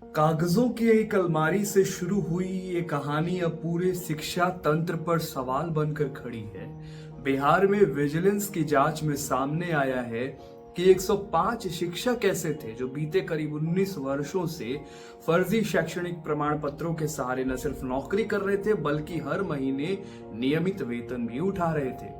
कागजों की एक अलमारी से शुरू हुई ये कहानी अब पूरे शिक्षा तंत्र पर सवाल बनकर खड़ी है। बिहार में विजिलेंस की जांच में सामने आया है कि 105 शिक्षक ऐसे थे जो बीते करीब 19 वर्षों से फर्जी शैक्षणिक प्रमाण पत्रों के सहारे न सिर्फ नौकरी कर रहे थे बल्कि हर महीने नियमित वेतन भी उठा रहे थे।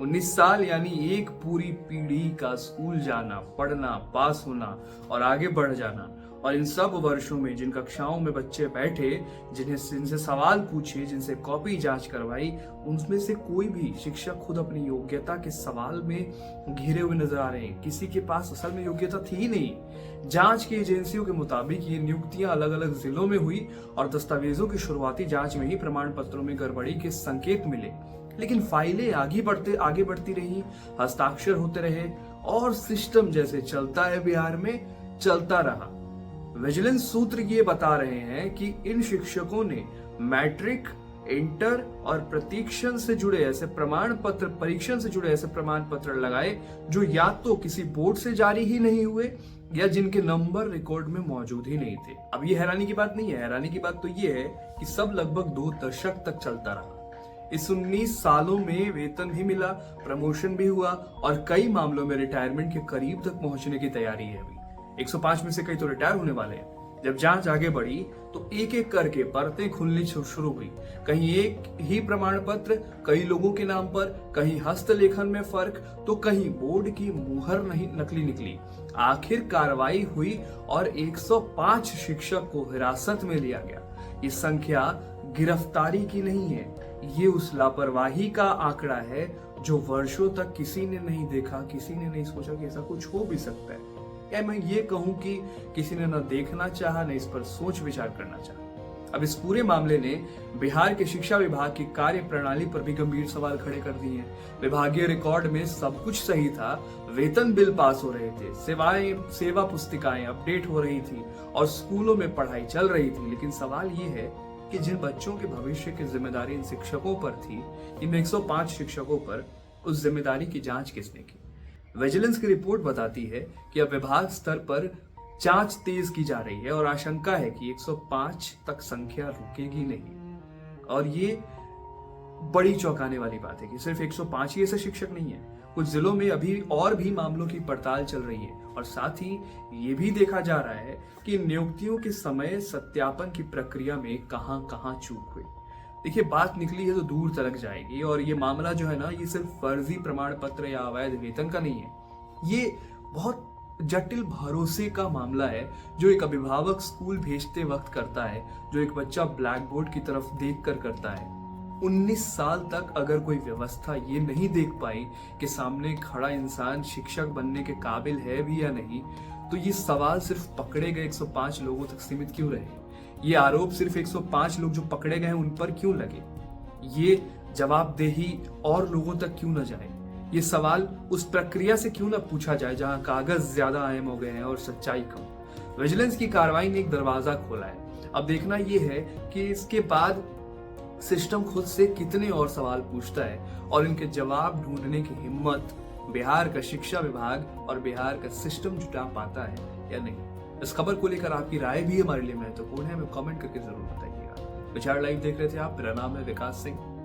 19 साल यानी एक पूरी पीढ़ी का स्कूल जाना, पढ़ना, पास होना और आगे बढ़ जाना। और इन सब वर्षों में जिन कक्षाओं में बच्चे बैठे, जिनसे सवाल पूछे, जिनसे कॉपी जांच करवाई, उनमें से कोई भी शिक्षक खुद अपनी योग्यता के सवाल में घिरे हुए नजर आ रहे हैं। किसी के पास असल में योग्यता थी ही नहीं। जांच की एजेंसियों के मुताबिक ये नियुक्तियां अलग अलग जिलों में हुई और दस्तावेजों की शुरुआती जांच में ही प्रमाण पत्रों में गड़बड़ी के संकेत मिले। लेकिन फाइलें आगे बढ़ती रही, हस्ताक्षर होते रहे और सिस्टम जैसे चलता है बिहार में चलता रहा। विजिलेंस सूत्र ये बता रहे हैं कि इन शिक्षकों ने मैट्रिक, इंटर और परीक्षण से जुड़े ऐसे प्रमाण पत्र लगाए जो या तो किसी बोर्ड से जारी ही नहीं हुए या जिनके नंबर रिकॉर्ड में मौजूद ही नहीं थे। अब ये हैरानी की बात नहीं है। हैरानी की बात तो ये है कि सब लगभग 2 दशक तक चलता रहा। इस 19 सालों में वेतन भी मिला, प्रमोशन भी हुआ और कई मामलों में रिटायरमेंट के करीब तक पहुंचने की तैयारी है। अभी 105 में से कई तो रिटायर होने वाले हैं। जब जांच आगे बढ़ी तो एक एक करके परतें खुलनी शुरू हुई। कहीं एक ही प्रमाण पत्र कई लोगों के नाम पर, कहीं हस्तलेखन में फर्क, तो कहीं बोर्ड की मुहर नहीं नकली निकली। आखिर कार्रवाई हुई और 105 शिक्षक को हिरासत में लिया गया। ये संख्या गिरफ्तारी की नहीं है, ये उस लापरवाही का आंकड़ा है जो वर्षों तक किसी ने नहीं देखा, किसी ने नहीं सोचा कि ऐसा कुछ हो भी सकता है। या मैं ये कहूं कि किसी ने न देखना चाहा, न इस पर सोच विचार करना चाहा। अब इस पूरे मामले ने बिहार के शिक्षा विभाग की कार्य प्रणाली पर भी गंभीर सवाल खड़े कर दिए हैं। विभागीय रिकॉर्ड में सब कुछ सही था, वेतन बिल पास हो रहे थे, सेवा पुस्तिकाएं अपडेट हो रही थी और स्कूलों में पढ़ाई चल रही थी। लेकिन सवाल ये है कि जिन बच्चों के भविष्य की जिम्मेदारी इन शिक्षकों पर थी, इन 105 शिक्षकों पर, उस जिम्मेदारी की जांच किसने की? विजिलेंस की रिपोर्ट बताती है कि अब विभाग स्तर पर जांच तेज की जा रही है और आशंका है कि 105 तक संख्या रुकेगी नहीं। और ये बड़ी चौंकाने वाली बात है कि सिर्फ 105 ही ऐसे शिक्षक नहीं है। कुछ जिलों में अभी और भी मामलों की पड़ताल चल रही है और साथ ही ये भी देखा जा रहा है कि नियुक्तियों के समय सत्यापन की प्रक्रिया में कहां चूक हुई। देखिए, बात निकली है तो दूर तलक जाएगी और ये मामला जो है ना, ये सिर्फ फर्जी प्रमाण पत्र या अवैध वेतन का नहीं है। ये बहुत जटिल भरोसे का मामला है जो एक अभिभावक स्कूल भेजते वक्त करता है, जो एक बच्चा ब्लैक बोर्ड की तरफ देखकर करता है। 19 साल तक अगर कोई व्यवस्था ये नहीं देख पाई कि सामने खड़ा इंसान शिक्षक बनने के काबिल है भी या नहीं, तो ये सवाल सिर्फ पकड़े गए 105 लोगों तक सीमित क्यों रहे? ये आरोप सिर्फ 105 लोग जो पकड़े गए उन पर क्यों लगे? ये जवाबदेही और लोगों तक क्यों न जाए? ये सवाल उस प्रक्रिया से क्यों न पूछा जाए जहां कागज ज्यादा अहम हो गए हैं और सच्चाई कम? विजिलेंस की कार्रवाई ने एक दरवाजा खोला है। अब देखना यह है कि इसके बाद सिस्टम खुद से कितने और सवाल पूछता है और इनके जवाब ढूंढने की हिम्मत बिहार का शिक्षा विभाग और बिहार का सिस्टम जुटा पाता है या नहीं। इस खबर को लेकर आपकी राय भी हमारे लिए महत्वपूर्ण है। हमें कमेंट करके जरूर बताइएगा। विचार लाइव देख रहे थे आप। मेरा नाम है विकास सिंह।